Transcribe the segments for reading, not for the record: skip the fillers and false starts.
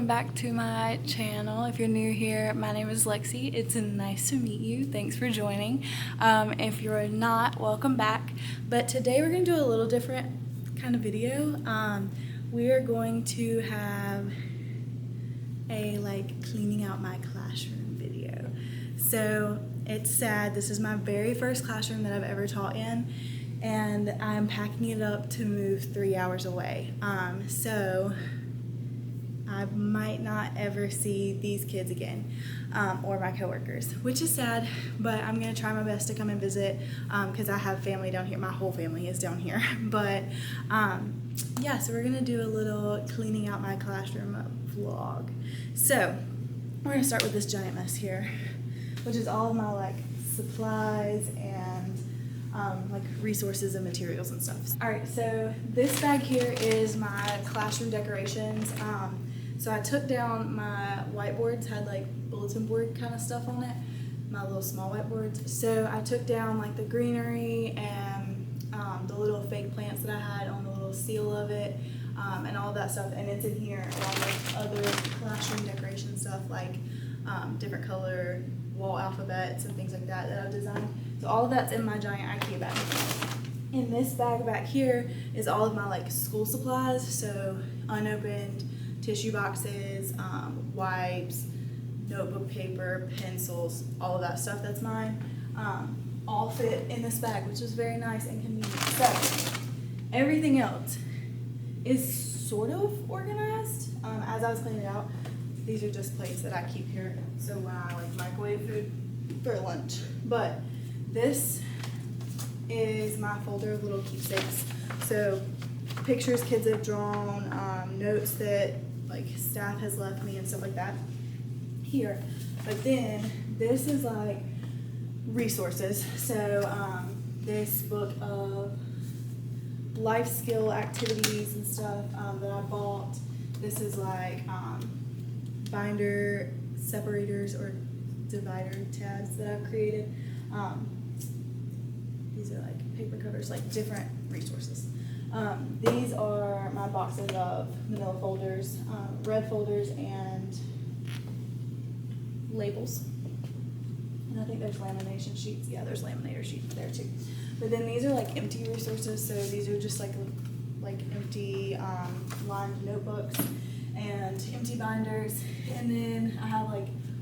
welcome back to my channel. If you're new here, my name is Lexi. It's nice to meet you. Thanks for joining. If you're not, welcome back. But today we're going to do a little different kind of video. We are going to have a cleaning out my classroom video. So it's sad, this is my very first classroom that I've ever taught in, and I'm packing it up to move 3 hours away. So I might not ever see these kids again, or my coworkers, which is sad, but I'm gonna try my best to come and visit because I have family down here. My whole family is down here. But yeah, so we're gonna do a little cleaning out my classroom vlog. So we're gonna start with this giant mess here, which is all of my supplies and resources and materials and stuff. All right, so this bag here is my classroom decorations. So I took down my whiteboards, had bulletin board kind of stuff on it, my little small whiteboards. So I took down the greenery and the little fake plants that I had on the little seal of it, and all that stuff. And it's in here along with other classroom decoration stuff different color wall alphabets and things like that I've designed. So all of that's in my giant IKEA bag. In this bag back here is all of my school supplies, so unopened tissue boxes, wipes, notebook paper, pencils, all of that stuff, that's mine, all fit in this bag, which is very nice and convenient. So everything else is sort of organized. As I was cleaning it out, these are just plates that I keep here, so when I microwave food for lunch. But this is my folder of little keepsakes. So pictures kids have drawn, notes that staff has left me and stuff like that here. But then this is resources. So this book of life skill activities and stuff that I bought. This is binder separators or divider tabs that I've created. These are paper covers, different resources. These are my boxes of manila folders, red folders, and labels. And I think there's lamination sheets. Yeah, there's laminator sheets there too. But then these are empty resources. So these are just empty lined notebooks and empty binders. And then I have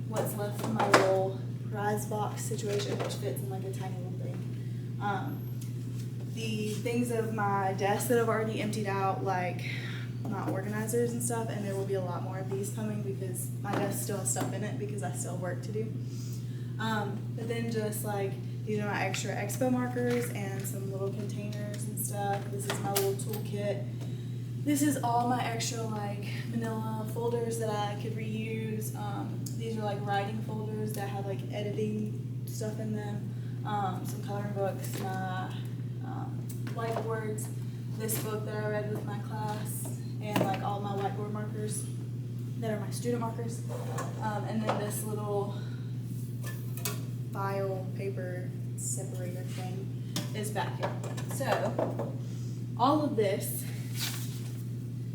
what's left from my little prize box situation, which fits in a tiny little thing. The things of my desk that I've already emptied out, my organizers and stuff, and there will be a lot more of these coming because my desk still has stuff in it because I still have work to do. But then just these are my extra expo markers and some little containers and stuff. This is my little toolkit. This is all my extra manila folders that I could reuse. These are writing folders that have editing stuff in them. Some coloring books, my whiteboards, this book that I read with my class, and all my whiteboard markers that are my student markers, and then this little file paper separator thing is back here. So all of this,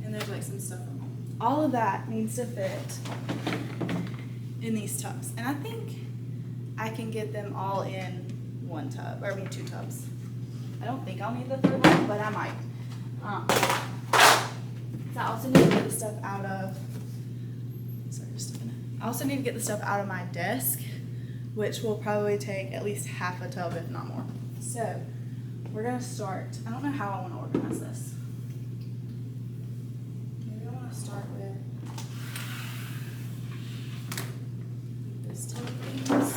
and there's some stuff on them, all of that needs to fit in these tubs, and I think I can get them all in one tub, or two tubs. I don't think I'll need the third one, but I might. So I also need to get the stuff out of, I also need to get the stuff out of my desk, which will probably take at least half a tub, if not more. So we're gonna start. I don't know how I want to organize this. Maybe I want to start with this tub things.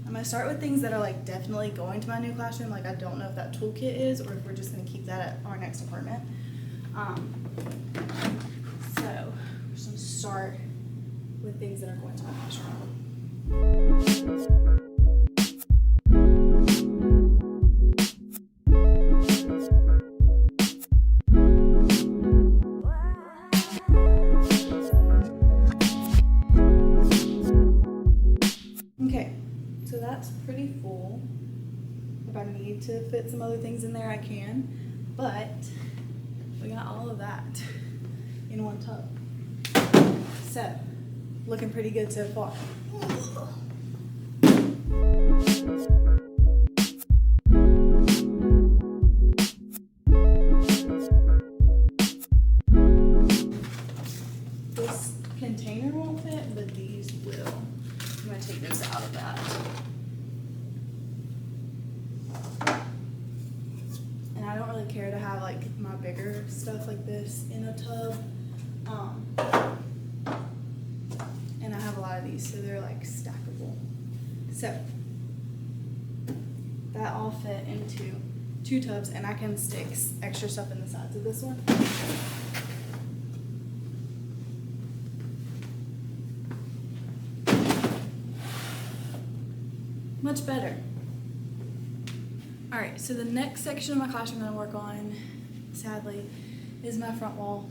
I'm going to start with things that are definitely going to my new classroom. I don't know if that toolkit is or if we're just going to keep that at our next apartment. So we're just going to start with things that are going to my classroom. So that's pretty full. If I need to fit some other things in there, I can, but we got all of that. in one tub. So, looking pretty good so far. This container won't fit, but these will. I'm gonna take those out of that. And I don't really care to have like my bigger stuff like this in a tub. And I have a lot of these, so they're like stackable. So that all fit into 2 tubs, and I can stick extra stuff in the sides of this one. Much better. All right, so the next section of my class I'm gonna work on, sadly, is my front wall.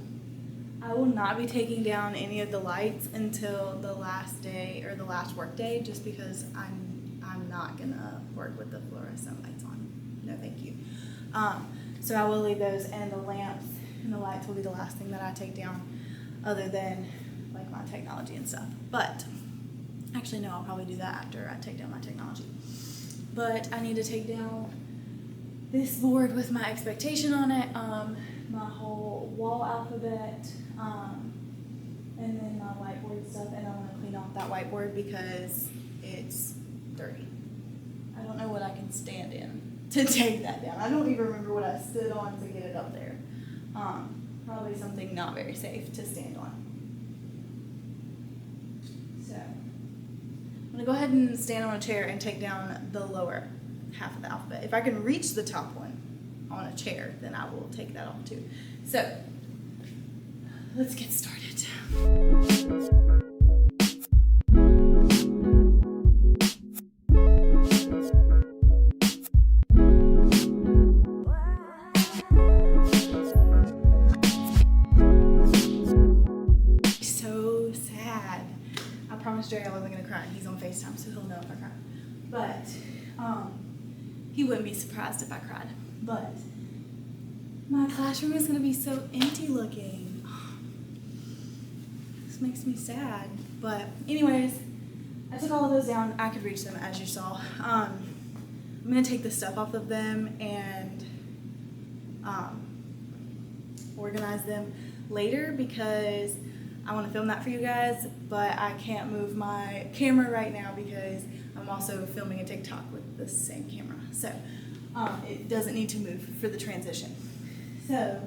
I will not be taking down any of the lights until the last day or the last work day, just because I'm not gonna work with the fluorescent lights on. No, thank you. So I will leave those, and the lamps and the lights will be the last thing that I take down, other than like my technology and stuff. But actually, no, I'll probably do that after I take down my technology. But I need to take down this board with my expectation on it, my whole wall alphabet, and then my whiteboard stuff, and I'm gonna clean off that whiteboard because it's dirty. I don't know what I can stand in to take that down. I don't even remember what I stood on to get it up there. Probably something not very safe to stand on. So I'm gonna go ahead and stand on a chair and take down the lower half of the alphabet. If I can reach the top one on a chair, then I will take that off too. So let's get started. So sad. I promised Jerry I wasn't gonna cry. He's on FaceTime, so he'll know if I cry. But he wouldn't be surprised if I cried. But my classroom is gonna be so empty looking. This makes me sad. But anyways, I took all of those down. I could reach them, as you saw. I'm gonna take the stuff off of them and organize them later, because I want to film that for you guys, but I can't move my camera right now because I'm also filming a TikTok with the same camera. So it doesn't need to move for the transition. So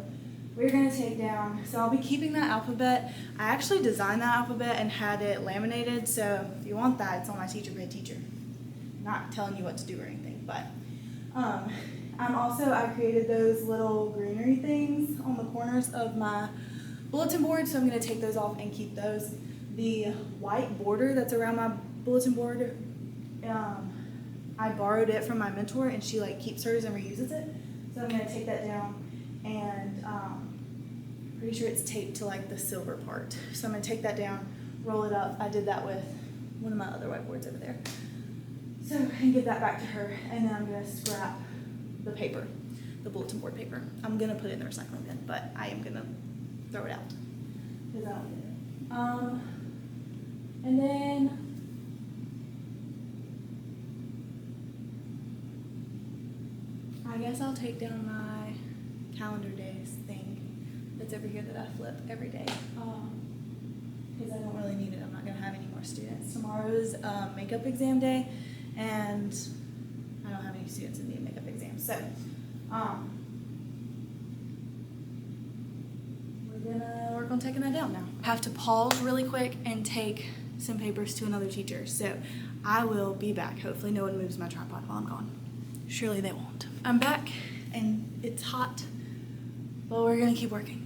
we're gonna take down, so I'll be keeping that alphabet. I actually designed that alphabet and had it laminated, so if you want that, it's on my Teacher Pay Teacher. I'm not telling you what to do or anything, but I created those little greenery things on the corners of my bulletin board, so I'm gonna take those off and keep those. The white border that's around my bulletin board, I borrowed it from my mentor, and she like keeps hers and reuses it. So I'm gonna take that down, and pretty sure it's taped to like the silver part. So I'm gonna take that down, roll it up. I did that with one of my other whiteboards over there. So and give that back to her, and then I'm gonna scrap the paper, the bulletin board paper. I'm gonna put it in the recycling bin, but I am gonna throw it out because I don't need it. And then I guess I'll take down my calendar days thing that's over here that I flip every day, because I don't really need it. I'm not gonna have any more students. Tomorrow's makeup exam day, and I don't have any students in the makeup exam. So we're gonna work on taking that down now. I have to pause really quick and take some papers to another teacher. So I will be back. Hopefully no one moves my tripod while I'm gone. Surely they won't. I'm back, and it's hot, but we're gonna keep working.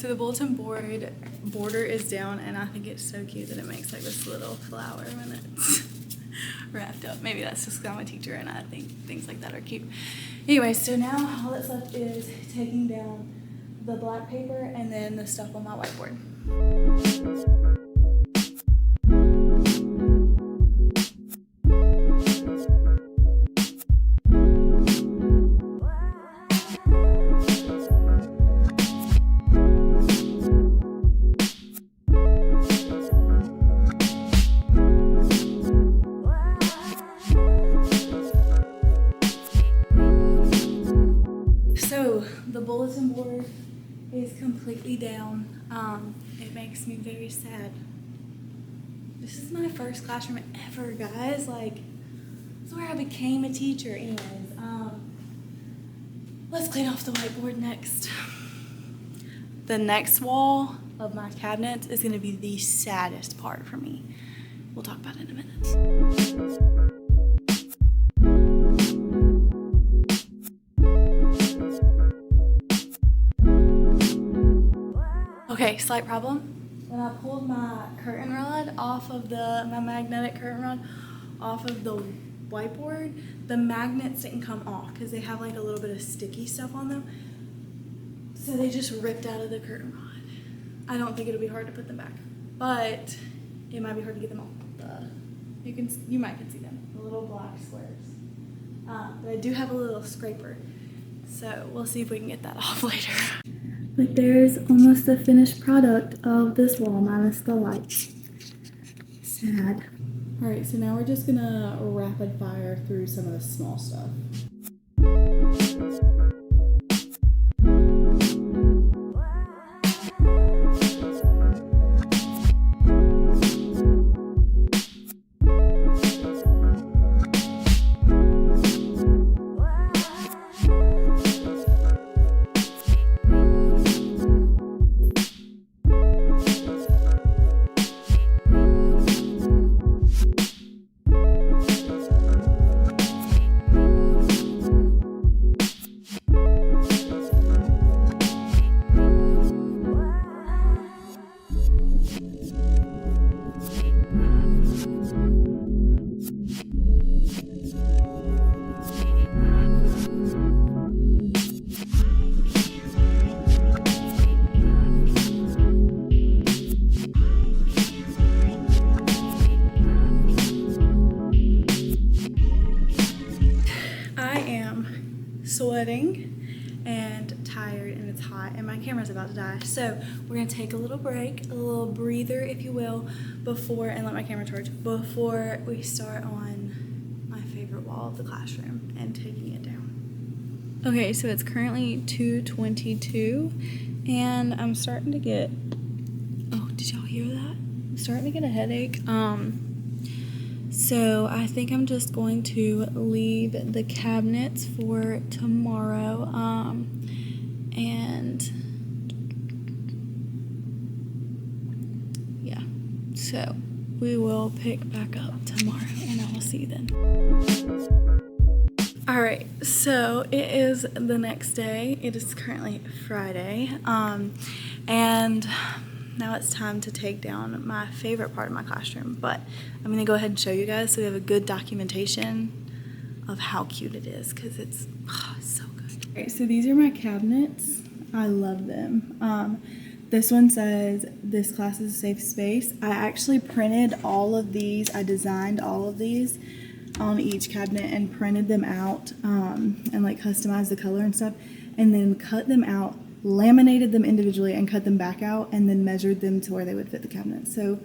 so the bulletin board border is down, and I think it's so cute that it makes like this little flower when it's wrapped up. Maybe that's just because I'm a teacher and I think things like that are cute. Anyway, so now all that's left is taking down the black paper and then the stuff on my whiteboard. So the bulletin board is completely down. It makes me very sad. This is my first classroom ever, guys. Like, this is where I became a teacher. Anyways, let's clean off the whiteboard next. The next wall of my cabinet is gonna be the saddest part for me. We'll talk about it in a minute. Okay, slight problem. When I pulled my curtain rod off of my magnetic curtain rod off of the whiteboard, the magnets didn't come off because they have like a little bit of sticky stuff on them. So they just ripped out of the curtain rod. I don't think it'll be hard to put them back, but it might be hard to get them off. You might can see them, the little black squares. But I do have a little scraper, so we'll see if we can get that off later. But there's almost the finished product of this wall, minus the lights. Sad. All right, so now we're just gonna rapid fire through some of the small stuff. Sweating and tired, and it's hot, and my camera's about to die. So we're gonna take a little break, a little breather, if you will, and let my camera charge before we start on my favorite wall of the classroom and taking it down. Okay, so it's currently 2:22, and I'm starting to get. Oh, did y'all hear that? I'm starting to get a headache. So I think I'm just going to leave the cabinets for tomorrow, and yeah, so we will pick back up tomorrow, and I will see you then. All right, so it is the next day. It is currently Friday, and now it's time to take down my favorite part of my classroom, but I'm gonna go ahead and show you guys so we have a good documentation of how cute it is, because it's so good. Okay, so these are my cabinets. I love them. This one says, "This class is a safe space." I actually printed all of these. I designed all of these on each cabinet and printed them out and like customized the color and stuff, and then cut them out, laminated them individually and cut them back out, and then measured them to where they would fit the cabinet. So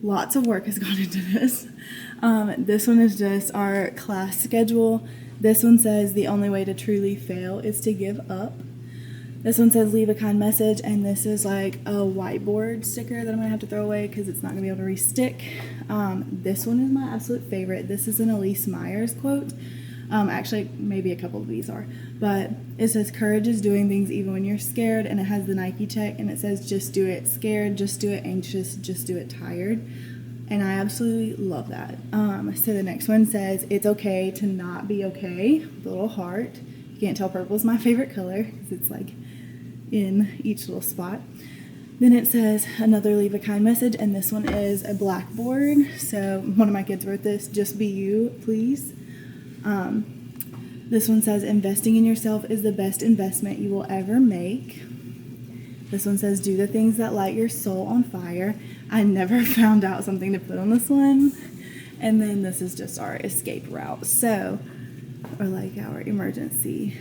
lots of work has gone into this. This one is just our class schedule. This one says, "The only way to truly fail is to give up." This one says, "Leave a kind message," and this is like a whiteboard sticker that I'm gonna have to throw away because it's not gonna be able to re-stick. This one is my absolute favorite. This is an Elise Myers quote. Actually, maybe a couple of these are, but it says, "Courage is doing things even when you're scared," and it has the Nike check, and it says, "Just do it scared, just do it anxious, just do it tired," and I absolutely love that. So the next one says, "It's okay to not be okay," with a little heart. You can't tell purple is my favorite color because it's like in each little spot. Then it says another leave a kind message, and this one is a blackboard. So one of my kids wrote this, just be you, please. This one says investing in yourself is the best investment you will ever make. This one says do the things that light your soul on fire. I never found out something to put on this one. And then this is just our escape route. So, or like our emergency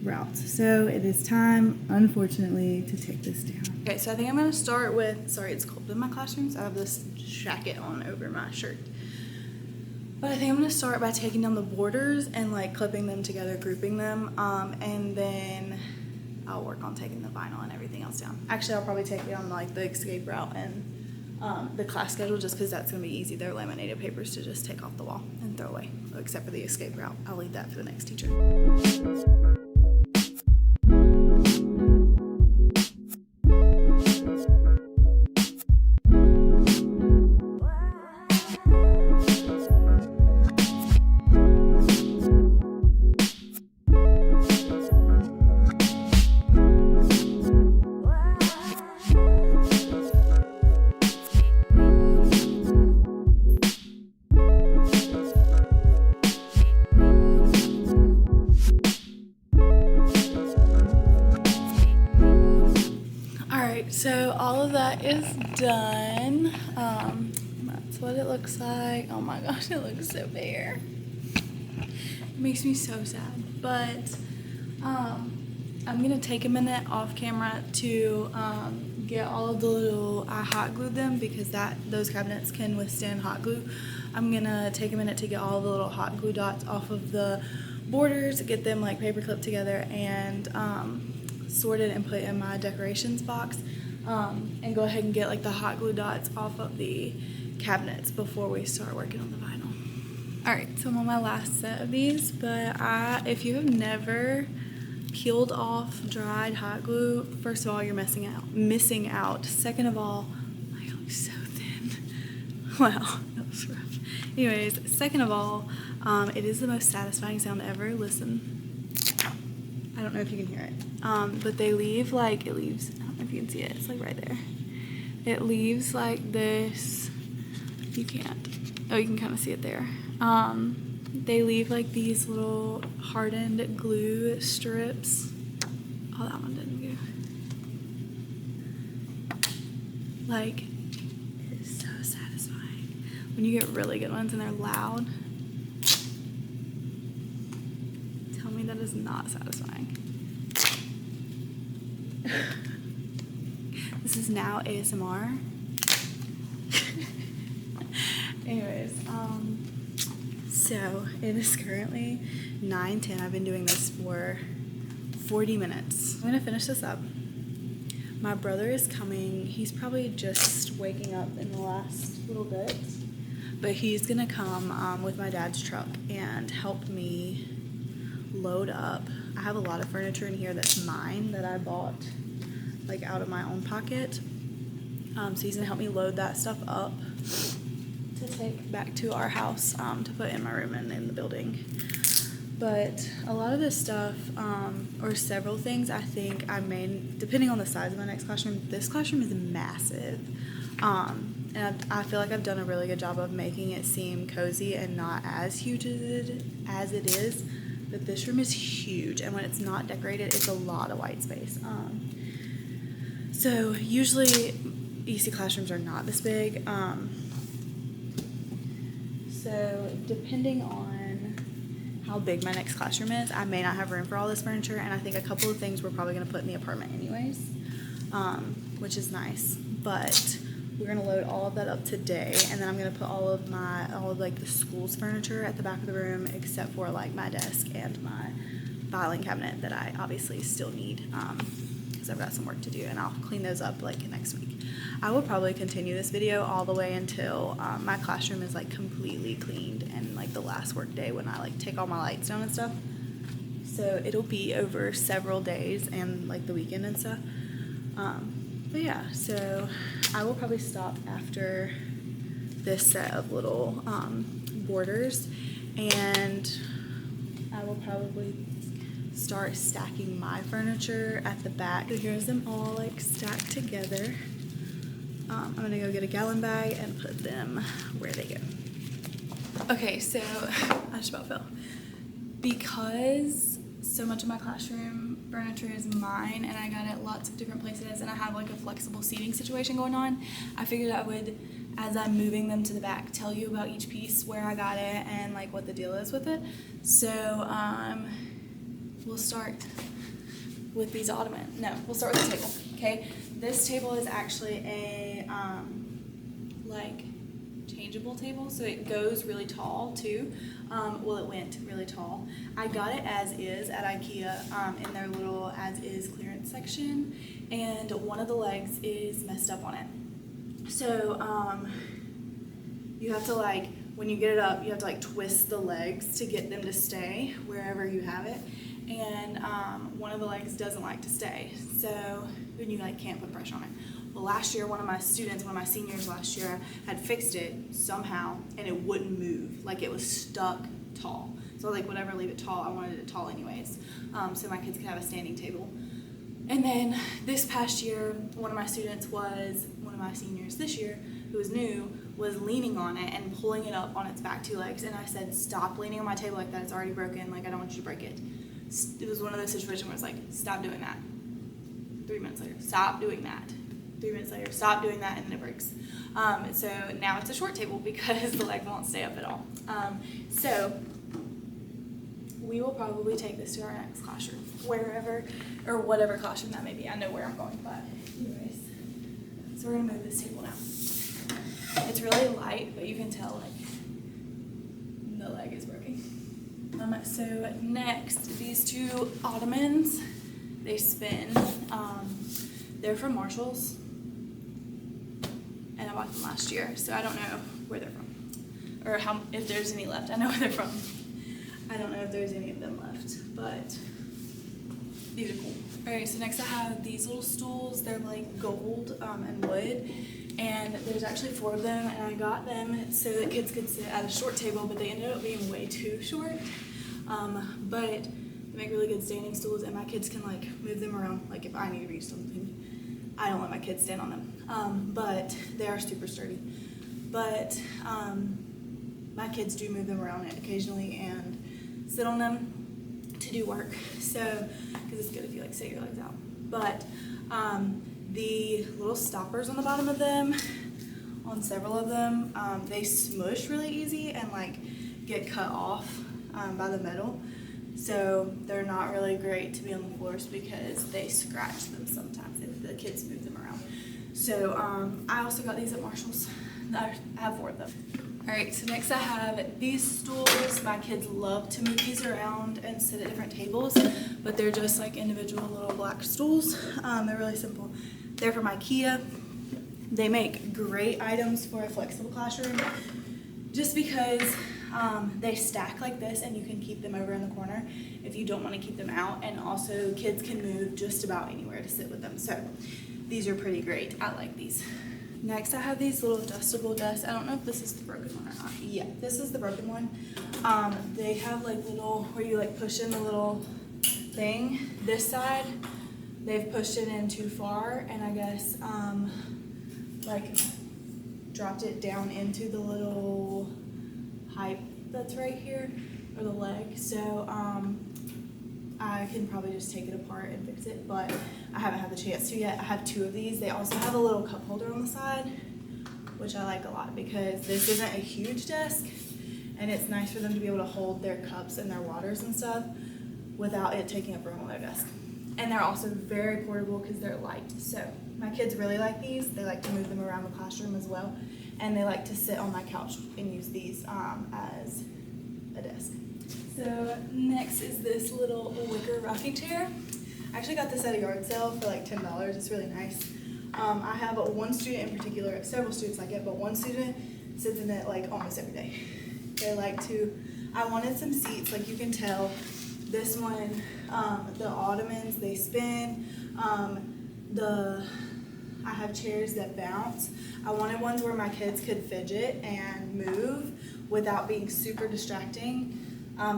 route. So it is time, unfortunately, to take this down. Okay, so I think I'm going to start with, sorry, it's cold in my classroom, so I have this jacket on over my shirt. But I think I'm going to start by taking down the borders and like clipping them together, grouping them, and then I'll work on taking the vinyl and everything else down. Actually, I'll probably take down like the escape route and the class schedule, just because that's going to be easy. They're laminated papers to just take off the wall and throw away, except for the escape route. I'll leave that for the next teacher. So all of that is done. That's what it looks like. Oh my gosh, it looks so bare. It makes me so sad. But I'm gonna take a minute off camera to get all of the little, I hot glued them because those cabinets can withstand hot glue. I'm gonna take a minute to get all the little hot glue dots off of the borders, get them like paper clipped together and sorted and put in my decorations box, and go ahead and get like the hot glue dots off of the cabinets before we start working on the vinyl. Alright, so I'm on my last set of these, but if you have never peeled off dried hot glue, first of all, you're missing out. Second of all, my hair looks so thin. Wow, that was rough. Anyways, second of all, it is the most satisfying sound ever. Listen. I don't know if you can hear it. But they leave like, it leaves, I don't know if you can see it, it's like right there. It leaves like this, you can't, oh, you can kind of see it there. They leave like these little hardened glue strips. Oh, that one didn't go. Like, it is so satisfying. When you get really good ones and they're loud, tell me that is not satisfying. This is now ASMR. Anyways, so it is currently 9:10. I've been doing this for 40 minutes. I'm gonna finish this up. My brother is coming. He's probably just waking up in the last little bit, but he's gonna come with my dad's truck and help me load up. I have a lot of furniture in here that's mine that I bought like out of my own pocket. So he's gonna help me load that stuff up to take back to our house, to put in my room and in the building. But a lot of this stuff, or several things, I think I may, depending on the size of my next classroom, this classroom is massive. And I feel like I've done a really good job of making it seem cozy and not as huge as it is. But this room is huge, and when it's not decorated, it's a lot of white space. So usually EC classrooms are not this big. So depending on how big my next classroom is, I may not have room for all this furniture, and I think a couple of things we're probably going to put in the apartment anyways, which is nice. But we're going to load all of that up today, and then I'm going to put all of like the school's furniture at the back of the room, except for like my desk and my filing cabinet that I obviously still need, because I've got some work to do, and I'll clean those up like next week. I will probably continue this video all the way until my classroom is like completely cleaned, and like the last work day when I like take all my lights down and stuff. So it'll be over several days and like the weekend and stuff. But yeah, so I will probably stop after this set of little borders, and I will probably start stacking my furniture at the back. So here's them all like stacked together. I'm gonna go get a gallon bag and put them where they go. Okay, so I just about fell. Because so much of my classroom furniture is mine and I got it lots of different places and I have like a flexible seating situation going on, I figured I would, as I'm moving them to the back, tell you about each piece, where I got it, and like what the deal is with it. So we'll start with these ottomans. No, we'll start with the table, okay? This table is actually a like changeable table, so it goes really tall too. Well, it went really tall. I got it as is at IKEA in their little as is clearance section, and one of the legs is messed up on it. So you have to like, when you get it up, you have to like twist the legs to get them to stay wherever you have it. And one of the legs doesn't like to stay, so then you like can't put pressure on it. Well, last year, one of my seniors last year had fixed it somehow, and it wouldn't move. Like it was stuck tall. So like whatever, leave it tall. I wanted it tall anyways, so my kids could have a standing table. And then this past year, one of my seniors this year, who was new, was leaning on it and pulling it up on its back two legs. And I said, stop leaning on my table like that. It's already broken. Like I don't want you to break it. It was one of those situations where it's like, stop doing that. 3 minutes later, stop doing that. 3 minutes later, stop doing that, and then it breaks. So now it's a short table because the leg won't stay up at all. So we will probably take this to our next classroom, wherever, or whatever classroom that may be. I know where I'm going, but anyways. So we're gonna move this table now. It's really light, but you can tell like the leg is broken. So next, these two ottomans, they spin. They're from Marshall's, and I bought them last year, so I don't know where they're from, or if there's any left. I know where they're from. I don't know if there's any of them left, but these are cool. Alright, so next I have these little stools. They're like gold and wood, and there's actually 4 of them, and I got them so that kids could sit at a short table, but they ended up being way too short. But they make really good standing stools, and my kids can like move them around. Like if I need to reach something, I don't let my kids stand on them. But they are super sturdy. But my kids do move them around occasionally and sit on them to do work. So, because it's good if you like sit your legs out. But the little stoppers on the bottom of them, on several of them, they smush really easy and like get cut off by the metal. So they're not really great to be on the floors because they scratch them sometimes if the kids move them around. So I also got these at Marshall's. I have 4 of them. Alright, so next I have these stools. My kids love to move these around and sit at different tables, but they're just like individual little black stools. They're really simple. They're from IKEA. They make great items for a flexible classroom just because they stack like this and you can keep them over in the corner if you don't want to keep them out, and also kids can move just about anywhere to sit with them. So these are pretty great. I like these. Next I have these little adjustable desks. I don't know if this is the broken one or not. Yeah, this is the broken one. They have like little, where you like push in the little thing. This side, they've pushed it in too far, and I guess like dropped it down into the little pipe that's right here, or the leg. So I can probably just take it apart and fix it, but I haven't had the chance to yet. I have 2 of these. They also have a little cup holder on the side, which I like a lot because this isn't a huge desk, and it's nice for them to be able to hold their cups and their waters and stuff without it taking up room on their desk. And they're also very portable because they're light. So my kids really like these. They like to move them around the classroom as well, and they like to sit on my couch and use these as a desk. So next is this little wicker rocking chair. I actually got this at a yard sale for like $10. It's really nice. I have one student in particular, several students like it, but one student sits in it like almost every day. They like to, I wanted some seats, like you can tell. This one, the ottomans, they spin. I have chairs that bounce. I wanted ones where my kids could fidget and move without being super distracting.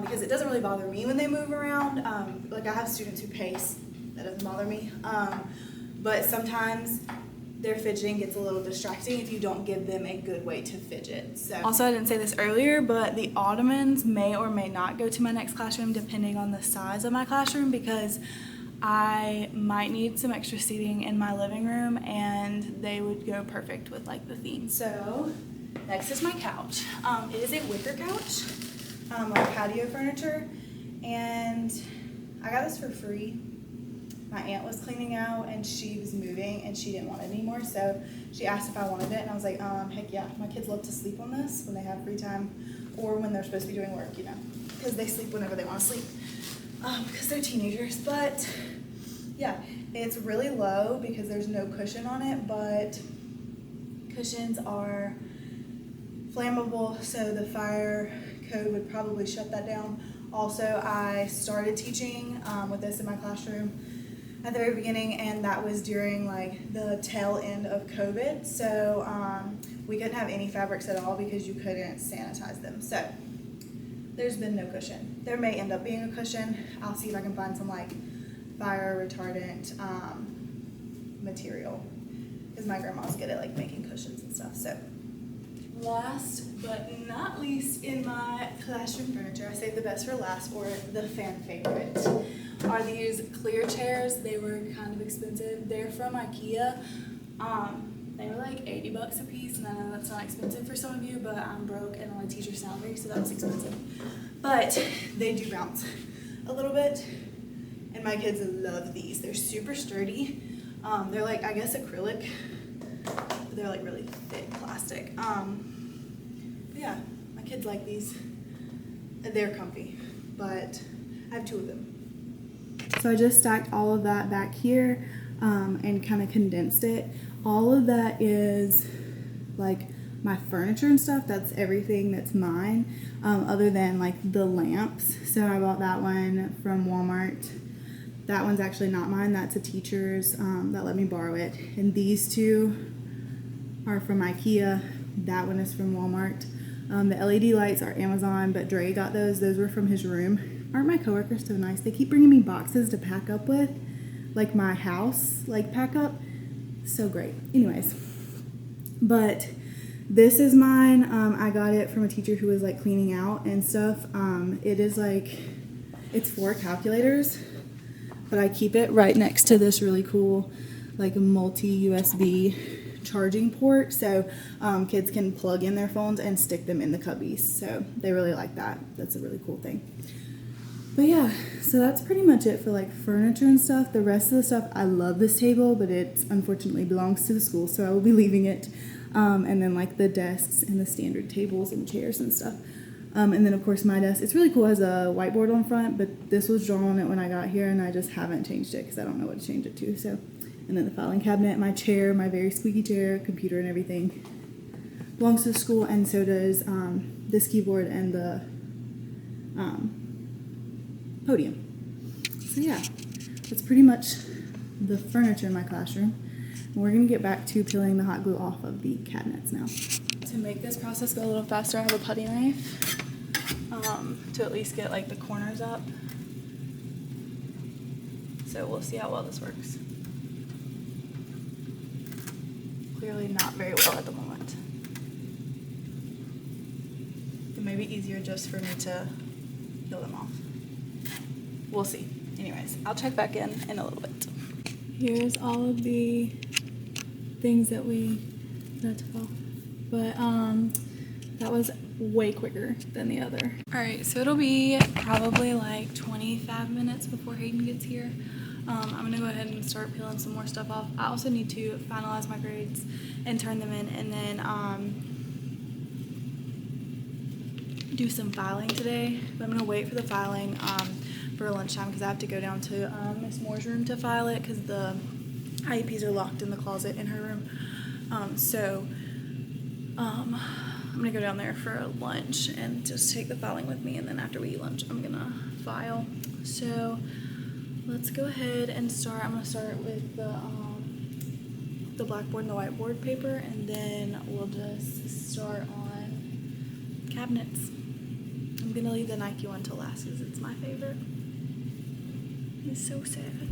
because it doesn't really bother me when they move around. Like I have students who pace, that doesn't bother me. But sometimes their fidgeting gets a little distracting if you don't give them a good way to fidget. So also, I didn't say this earlier, but the ottomans may or may not go to my next classroom depending on the size of my classroom, because I might need some extra seating in my living room and they would go perfect with like the theme. So next is my couch. It is a wicker couch, like patio furniture, and I got this for free. My aunt was cleaning out and she was moving and she didn't want it anymore, so she asked if I wanted it, and I was like, heck yeah. My kids love to sleep on this when they have free time or when they're supposed to be doing work, you know, because they sleep whenever they want to sleep, because they're teenagers. But yeah, it's really low because there's no cushion on it, but cushions are flammable, so the fire code would probably shut that down. Also, I started teaching with this in my classroom at the very beginning, and that was during like the tail end of COVID, so we couldn't have any fabrics at all because you couldn't sanitize them. So there's been no cushion. There may end up being a cushion. I'll see if I can find some like fire retardant material, because my grandma's good at like making cushions and stuff. So last but not least in my classroom furniture, I saved the best for last, or the fan favorite, are these clear chairs. They were kind of expensive. They're from IKEA. They were like $80 a piece, and I know that's not expensive for some of you, but I'm broke and on a teacher salary, so that's expensive. But they do bounce a little bit, and my kids love these. They're super sturdy. They're like, I guess, acrylic, but they're like really thick plastic. Yeah, my kids like these. They're comfy, but I have two of them. So I just stacked all of that back here and kind of condensed it. All of that is like my furniture and stuff. That's everything that's mine, other than like the lamps. So I bought that one from Walmart. That one's actually not mine. That's a teacher's that let me borrow it. And these two are from IKEA. That one is from Walmart. The LED lights are Amazon, but Dre got those. Those were from his room. Aren't my coworkers so nice? They keep bringing me boxes to pack up with, like my house, like pack up. So great. Anyways, but this is mine. I got it from a teacher who was like cleaning out and stuff. It is like, it's 4 calculators, but I keep it right next to this really cool, like multi-USB charging port, so kids can plug in their phones and stick them in the cubbies. So they really like that. That's a really cool thing. But yeah, so that's pretty much it for like furniture and stuff. The rest of the stuff, I love this table, but it unfortunately belongs to the school, so I will be leaving it. And then like the desks and the standard tables and chairs and stuff. And then of course my desk, it's really cool, it has a whiteboard on front, but this was drawn on it when I got here and I just haven't changed it because I don't know what to change it to. So, and then the filing cabinet, my chair, my very squeaky chair, computer and everything belongs to the school, and so does this keyboard and the podium. So yeah, that's pretty much the furniture in my classroom. And we're gonna get back to peeling the hot glue off of the cabinets now. To make this process go a little faster, I have a putty knife to at least get like the corners up. So we'll see how well this works. Clearly not very well at the moment. It may be easier just for me to peel them off. We'll see. Anyways, I'll check back in a little bit. Here's all of the things that we took off. But that was way quicker than the other. All right, so it'll be probably like 25 minutes before Hayden gets here. I'm gonna go ahead and start peeling some more stuff off. I also need to finalize my grades and turn them in, and then do some filing today. But I'm gonna wait for the filing for lunchtime because I have to go down to Miss Moore's room to file it because the IEPs are locked in the closet in her room. I'm gonna go down there for lunch and just take the filing with me, and then after we eat lunch I'm gonna file. So let's go ahead and start. I'm gonna start with the blackboard and the whiteboard paper, and then we'll just start on cabinets. I'm I'm gonna leave the Nike one till last because it's my favorite. It's so sad.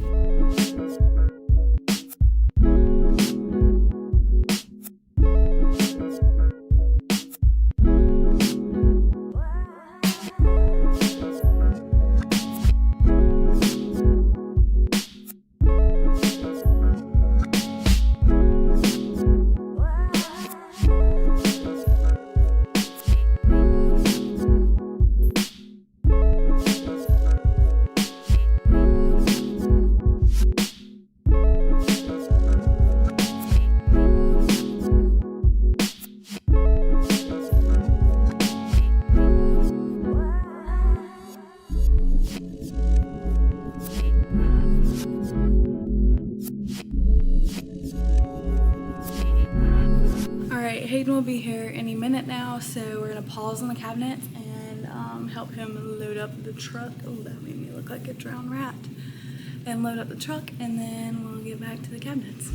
Hayden will be here any minute now, so we're gonna pause on the cabinets and help him load up the truck. Oh, that made me look like a drowned rat. And load up the truck, and then we'll get back to the cabinets.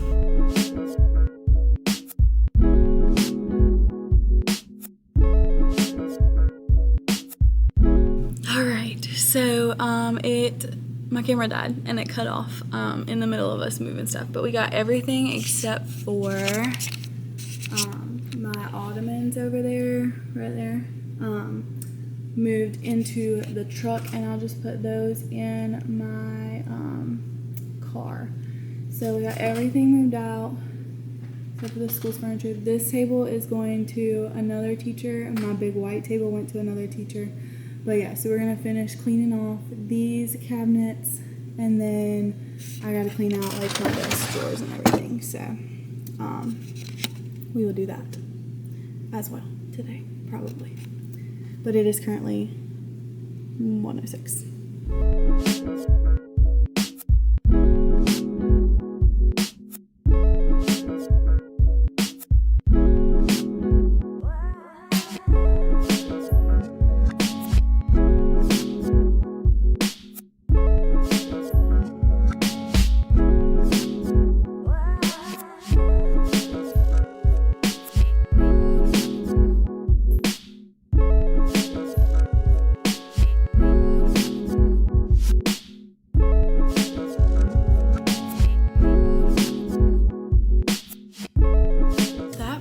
All right, so my camera died and it cut off in the middle of us moving stuff, but we got everything except for my ottomans over there, right there, moved into the truck, and I'll just put those in my car. So we got everything moved out except for the school's furniture. This table is going to another teacher, and my big white table went to another teacher. But yeah, so we're gonna finish cleaning off these cabinets, and then I gotta clean out like my desk drawers and everything. So we will do that as well today, probably. But it is currently 1:06.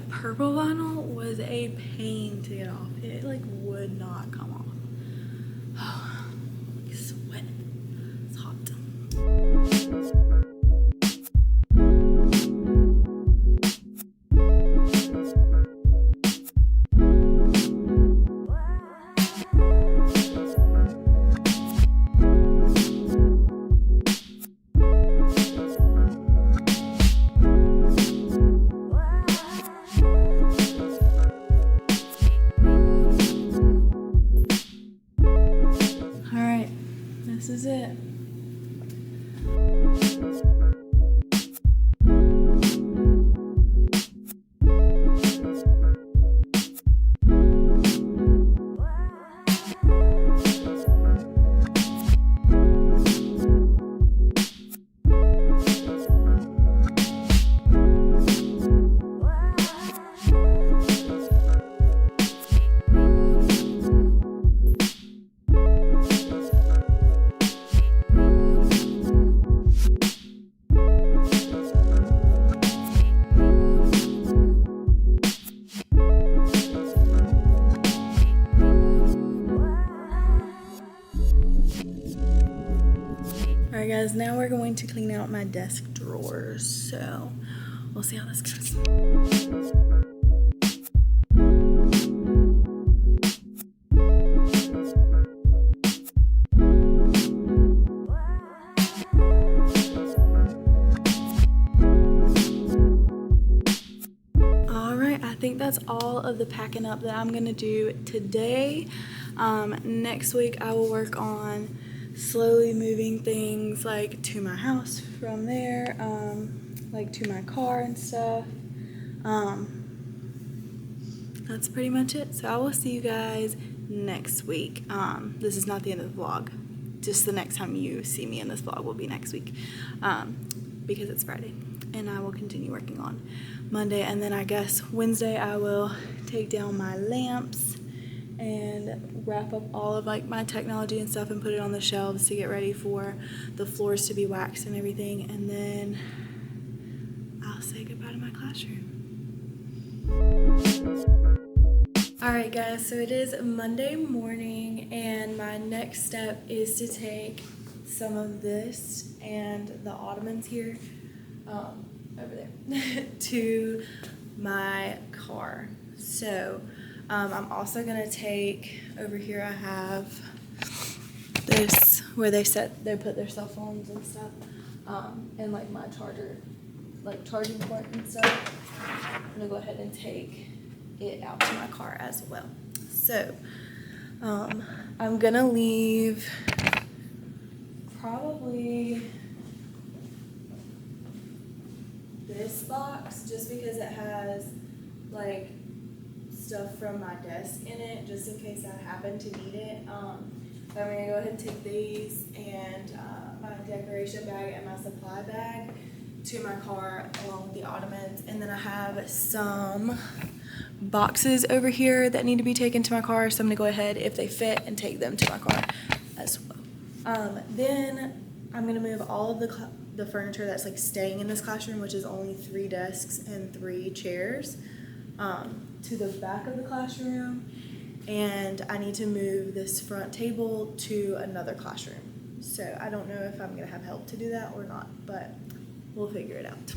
Purple vinyl was a pain to get off. It like would not come off. Oh, I sweat. It's hot. This is it. Alright guys, now we're going to clean out my desk drawers, so we'll see how this goes. Alright, I think that's all of the packing up that I'm going to do today. Next week I will work on slowly moving things like to my house from there, like to my car and stuff. That's pretty much it. So I will see you guys next week. This is not the end of the vlog. Just the next time you see me in this vlog will be next week, because it's Friday, and I will continue working on Monday, and then I guess Wednesday I will take down my lamps and wrap up all of like my technology and stuff and put it on the shelves to get ready for the floors to be waxed and everything, and then I'll say goodbye to my classroom. Alright guys, so it is Monday morning and my next step is to take some of this and the ottomans here, over there, to my car. So I'm also gonna take, over here I have this where they put their cell phones and stuff, and like my charger, like charging port and stuff. I'm gonna go ahead and take it out to my car as well. So I'm gonna leave probably this box just because it has like stuff from my desk in it, just in case I happen to need it. But I'm gonna go ahead and take these and my decoration bag and my supply bag to my car along with the ottomans, and then I have some boxes over here that need to be taken to my car, so I'm gonna go ahead, if they fit, and take them to my car as well. Then I'm gonna move all of the furniture that's like staying in this classroom, which is only 3 desks and 3 chairs, to the back of the classroom, and I need to move this front table to another classroom. So I don't know if I'm gonna have help to do that or not, but we'll figure it out.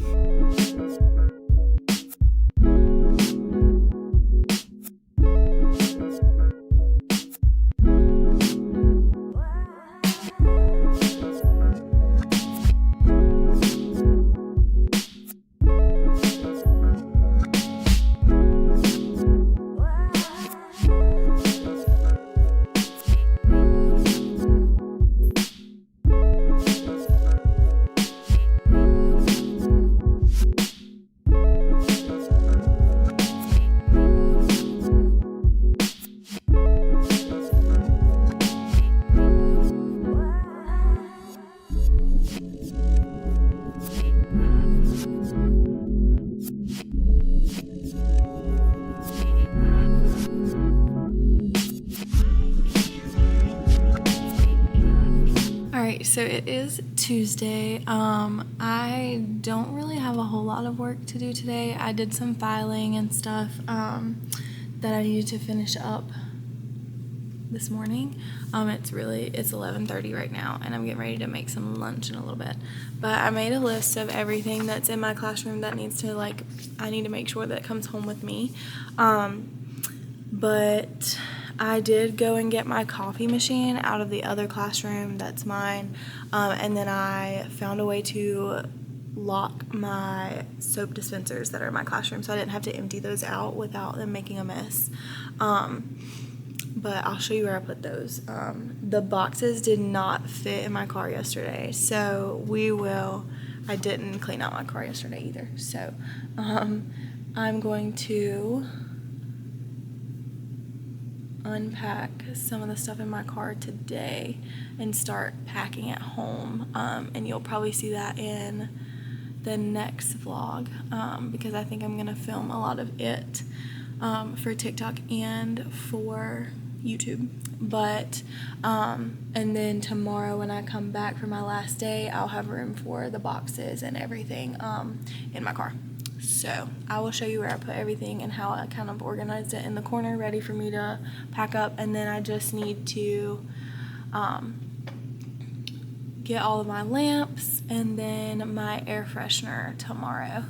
So it is Tuesday. I don't really have a whole lot of work to do today. I did some filing and stuff that I needed to finish up this morning. It's 11:30 right now, and I'm getting ready to make some lunch in a little bit. But I made a list of everything that's in my classroom that needs to, like, I need to make sure that comes home with me. But I did go and get my coffee machine out of the other classroom that's mine, and then I found a way to lock my soap dispensers that are in my classroom, so I didn't have to empty those out without them making a mess. But I'll show you where I put those. The boxes did not fit in my car yesterday, so I didn't clean out my car yesterday either, so I'm going to unpack some of the stuff in my car today and start packing at home, and you'll probably see that in the next vlog, because I think I'm gonna film a lot of it for TikTok and for YouTube. But and then tomorrow when I come back for my last day, I'll have room for the boxes and everything in my car. So I will show you where I put everything and how I kind of organized it in the corner, ready for me to pack up. And then I just need to get all of my lamps and then my air freshener tomorrow.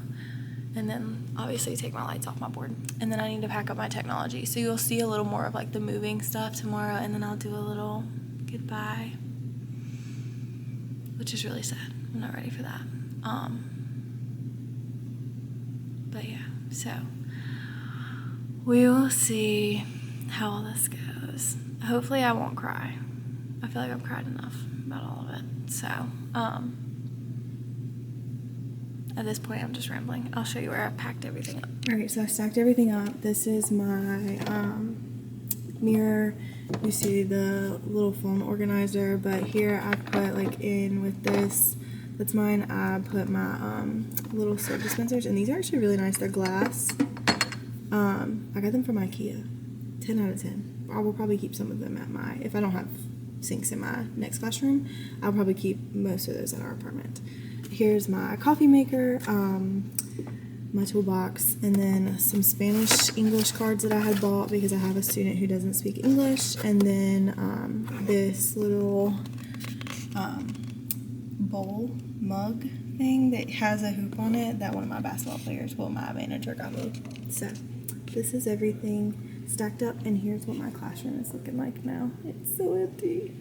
And then obviously take my lights off my board. And then I need to pack up my technology. So you'll see a little more of like the moving stuff tomorrow, and then I'll do a little goodbye, which is really sad. I'm not ready for that. But yeah, so we will see how all this goes. Hopefully I won't cry. I feel like I've cried enough about all of it. So, at this point I'm just rambling. I'll show you where I packed everything up. Alright, so I stacked everything up. This is my mirror. You see the little phone organizer, but here I put like in with this. That's mine. I put my little soap dispensers, and these are actually really nice. They're glass. I got them from IKEA. 10 out of 10. I will probably keep some of them at my, if I don't have sinks in my next classroom, I'll probably keep most of those at our apartment. Here's my coffee maker, my toolbox, and then some Spanish English cards that I had bought because I have a student who doesn't speak English, and then this little bowl mug thing that has a hoop on it that one of my basketball players, well, my manager got me. So this is everything stacked up, and here's what my classroom is looking like now. It's so empty.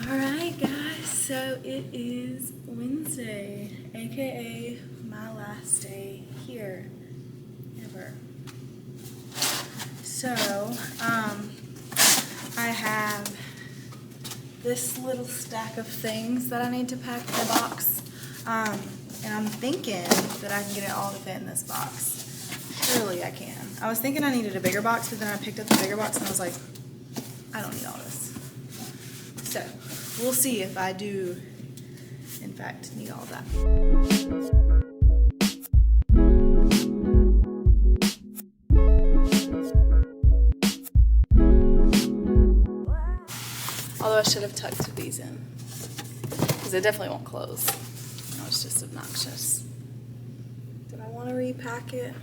Alright guys, so it is Wednesday, aka my last day here ever. So I have this little stack of things that I need to pack in the box, and I'm thinking that I can get it all to fit in this box. Surely I can. I was thinking I needed a bigger box, but then I picked up the bigger box and I was like, I don't need all this. So we'll see if I do in fact need all that. Although I should have tucked these in, because they definitely won't close. That was just obnoxious. Did I want to repack it?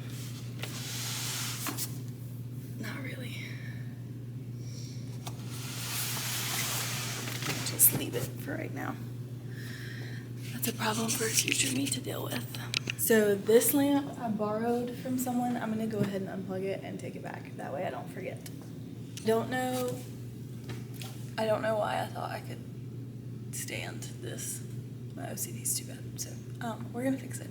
Not really. Just leave it for right now. That's a problem for future me to deal with. So this lamp I borrowed from someone. I'm gonna go ahead and unplug it and take it back. That way I don't forget. I don't know why I thought I could stand this. My OCD's too bad. So we're gonna fix it.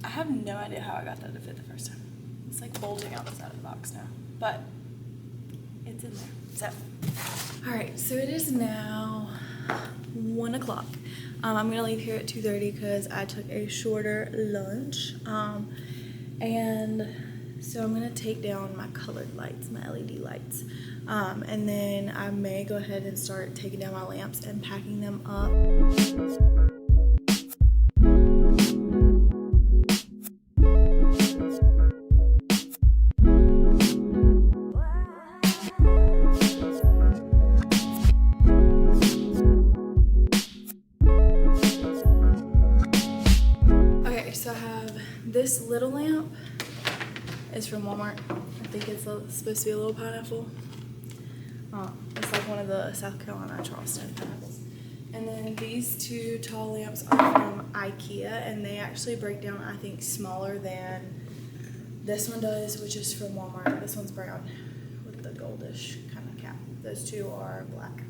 I have no idea how I got that to fit the first time. It's like bulging out the side of the box now, but it's in there. So, all right, so it is now 1 o'clock. I'm gonna leave here at 2:30 because I took a shorter lunch. And so I'm gonna take down my colored lights, my LED lights. And then I may go ahead and start taking down my lamps and packing them up. Okay, so I have this little lamp. Is from Walmart. I think it's supposed to be a little pineapple. It's like one of the South Carolina Charleston pineapples. And then these two tall lamps are from IKEA, and they actually break down, I think, smaller than this one does, which is from Walmart. This one's brown with the goldish kind of cap. Those two are black.